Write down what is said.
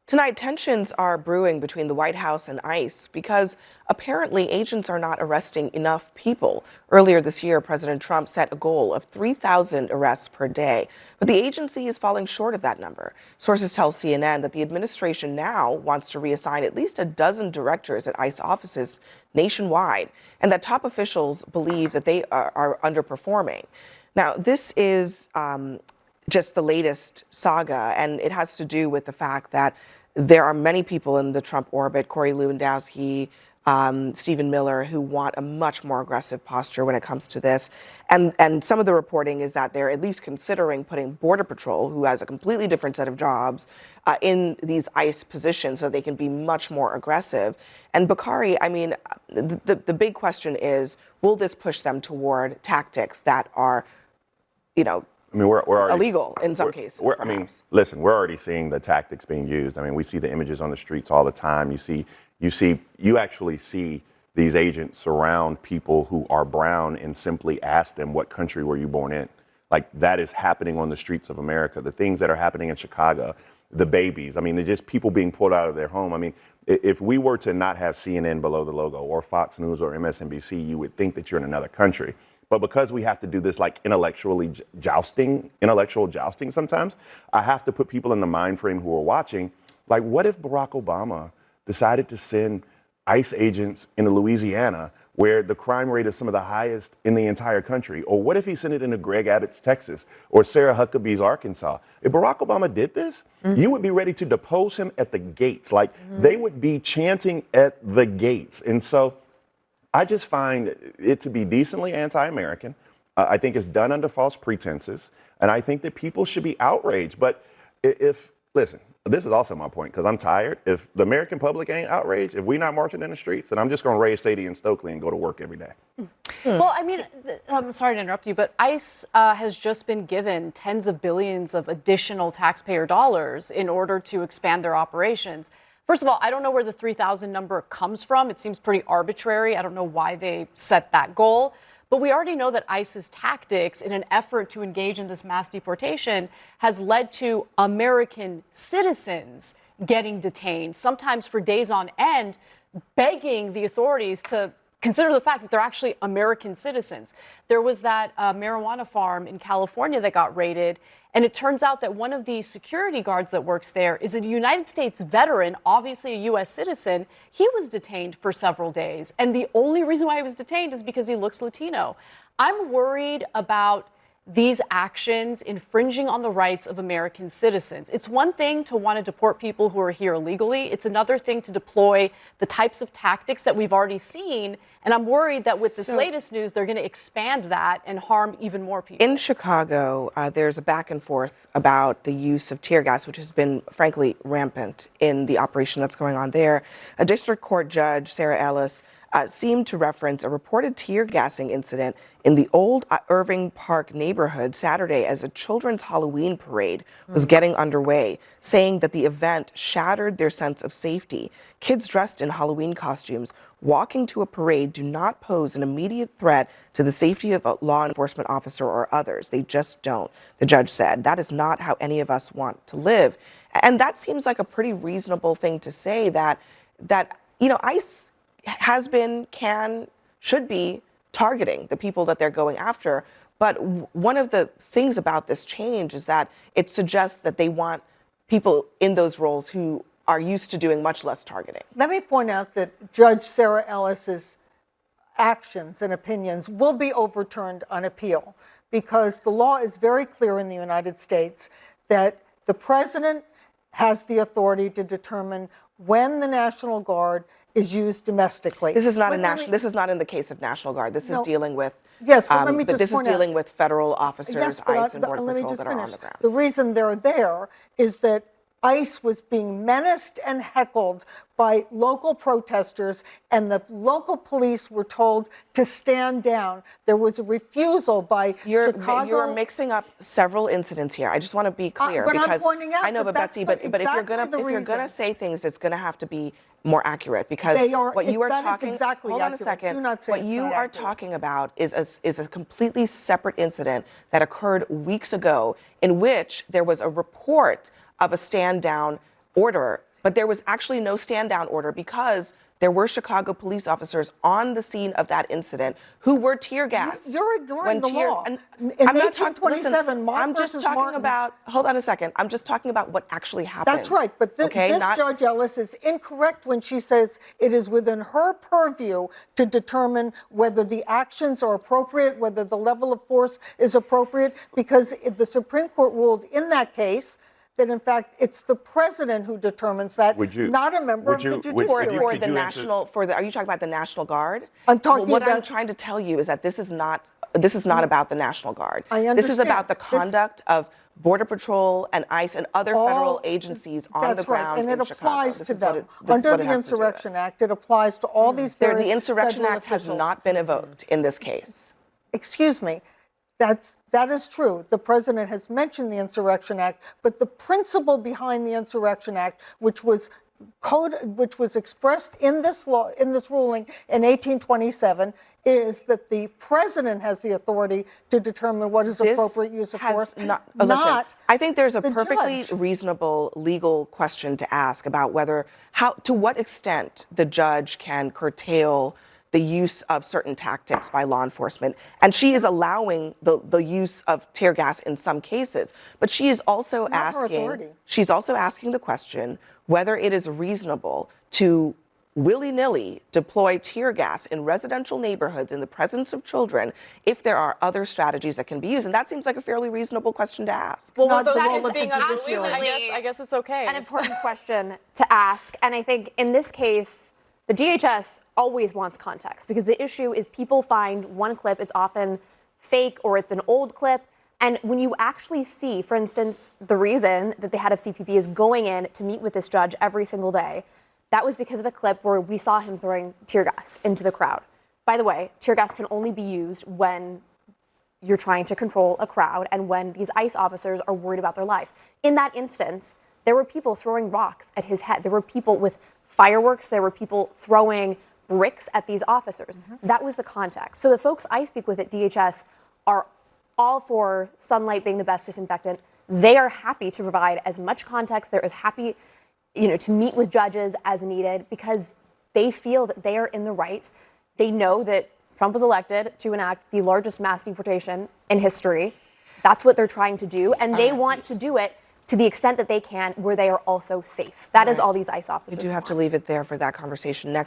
Tonight, tensions are brewing between the White House and ICE because apparently agents are not arresting enough people. Earlier this year, President Trump set a goal of 3,000 arrests per day, but the agency is falling short of that number. Sources tell CNN that the administration now wants to reassign at least a dozen directors at ICE offices nationwide, and that top officials believe that they are underperforming. Now, this is just the latest saga, and it has to do with the fact that there are many people in the Trump orbit, Corey Lewandowski, Stephen Miller, who want a much more aggressive posture when it comes to this. And some of the reporting is that they're at least considering putting Border Patrol, who has a completely different set of jobs, in these ICE positions so they can be much more aggressive. And Bakari, I mean, the big question is, will this push them toward tactics that are, I mean, we're already illegal in some cases? I mean, listen, we're already seeing the tactics being used. I mean, we see the images on the streets all the time. You actually see these agents surround people who are brown and simply ask them, what country were you born in? Like, that is happening on the streets of America. The things that are happening in Chicago, the babies. I mean, they're just people being pulled out of their home. I mean, if we were to not have CNN below the logo or Fox News or MSNBC, you would think that you're in another country. But because we have to do this like intellectual jousting sometimes, I have to put people in the mind frame who are watching. Like, what if Barack Obama decided to send ICE agents into Louisiana, where the crime rate is some of the highest in the entire country? Or what if he sent it into Greg Abbott's Texas or Sarah Huckabee's Arkansas? If Barack Obama did this, you would be ready to depose him at the gates. Like, they would be chanting at the gates. And so I just find it to be decently anti-American. I think it's done under false pretenses. And I think that people should be outraged. But listen, this is also my point, because I'm tired. If the American public ain't outraged, if we're not marching in the streets, then I'm just going to raise Sadie and Stokely and go to work every day. Well, I mean, I'm sorry to interrupt you, but ICE has just been given tens of billions of additional taxpayer dollars in order to expand their operations. First of all, I don't know where the 3,000 number comes from. It seems pretty arbitrary. I don't know why they set that goal. But we already know that ICE's tactics in an effort to engage in this mass deportation has led to American citizens getting detained, sometimes for days on end, begging the authorities to consider the fact that they're actually American citizens. There was that marijuana farm in California that got raided, and it turns out that one of the security guards that works there is a United States veteran, obviously a U.S. citizen. He was detained for several days, and the only reason why he was detained is because he looks Latino. I'm worried about these actions infringing on the rights of American citizens. It's one thing to want to deport people who are here illegally. It's another thing to deploy the types of tactics that we've already seen. And I'm worried that with this latest news, they're going to expand that and harm even more people. In Chicago, there's a back and forth about the use of tear gas, which has been, frankly, rampant in the operation that's going on there. A district court judge, Sarah Ellis, seemed to reference a reported tear gassing incident in the old Irving Park neighborhood Saturday as a children's Halloween parade was getting underway, saying that the event shattered their sense of safety. Kids dressed in Halloween costumes walking to a parade do not pose an immediate threat to the safety of a law enforcement officer or others. They just don't, the judge said. That is not how any of us want to live. And that seems like a pretty reasonable thing to say, that ICE has been, should be targeting the people that they're going after. But one of the things about this change is that it suggests that they want people in those roles who are used to doing much less targeting. Let me point out that Judge Sarah Ellis's actions and opinions will be overturned on appeal, because the law is very clear in the United States that the president has the authority to determine when the National Guard is used domestically. This is not This is not in the case of National Guard. This is dealing with. Yes, but let me just this is point dealing out, with federal officers, ICE and Border Patrol that are on the ground. The reason they're there is that ICE was being menaced and heckled by local protesters, and the local police were told to stand down. There was a refusal by Chicago. You're mixing up several incidents here. I just want to be clear, but because I'm pointing out I know, but Betsy, but if you're gonna say things, it's gonna have to be more accurate, because what you are talking. Exactly hold on a second. What you are talking about is a completely separate incident that occurred weeks ago, in which there was a report of a stand down order But there was actually no stand-down order because there were Chicago police officers on the scene of that incident who were tear gassed. You're ignoring the law. In I'm not talking. 1827, Listen, Mark I'm just versus talking Martin. about. Hold on a second. I'm just talking about what actually happened. That's right, but this Judge Ellis is incorrect when she says it is within her purview to determine whether the actions are appropriate, whether the level of force is appropriate, because if the Supreme Court ruled in that case that in fact it's the president who determines that, not a member of the judiciary. Are you talking about the National Guard? I'm talking what about. I'm trying to tell you is that this is not about the National Guard. I understand. This is about the conduct of Border Patrol and ICE and other federal agencies on the ground in Chicago. And it applies to them. Under the Insurrection Act, it applies to all these various The Insurrection Act officials. has not been invoked in this case. Excuse me. That is true. The president has mentioned the Insurrection Act, but the principle behind the Insurrection Act, which was expressed in this law, in this ruling in 1827, is that the president has the authority to determine what is appropriate use of force. Listen, I think there's a perfectly reasonable legal question to ask about to what extent the judge can curtail the use of certain tactics by law enforcement. And she is allowing the use of tear gas in some cases. But she is also she's also asking the question whether it is reasonable to willy-nilly deploy tear gas in residential neighborhoods in the presence of children if there are other strategies that can be used. And that seems like a fairly reasonable question to ask. Well, That those is being absolutely unruly, I guess it's okay. An important question to ask. And I think in this case, the DHS always wants context because the issue is people find one clip, it's often fake or it's an old clip. And when you actually see, for instance, the reason that the head of CPP is going in to meet with this judge every single day, that was because of a clip where we saw him throwing tear gas into the crowd. By the way, tear gas can only be used when you're trying to control a crowd and when these ICE officers are worried about their life. In that instance, there were people throwing rocks at his head. There were people with fireworks. There were people throwing bricks at these officers. That was the context. So the folks I speak with at DHS are all for sunlight being the best disinfectant. They are happy to provide as much context. They're as happy, to meet with judges as needed because they feel that they are in the right. They know that Trump was elected to enact the largest mass deportation in history. That's what they're trying to do, and they want to do it to the extent that they can where they are also safe. That is all these ICE officers We do have to leave it there for that conversation. Next.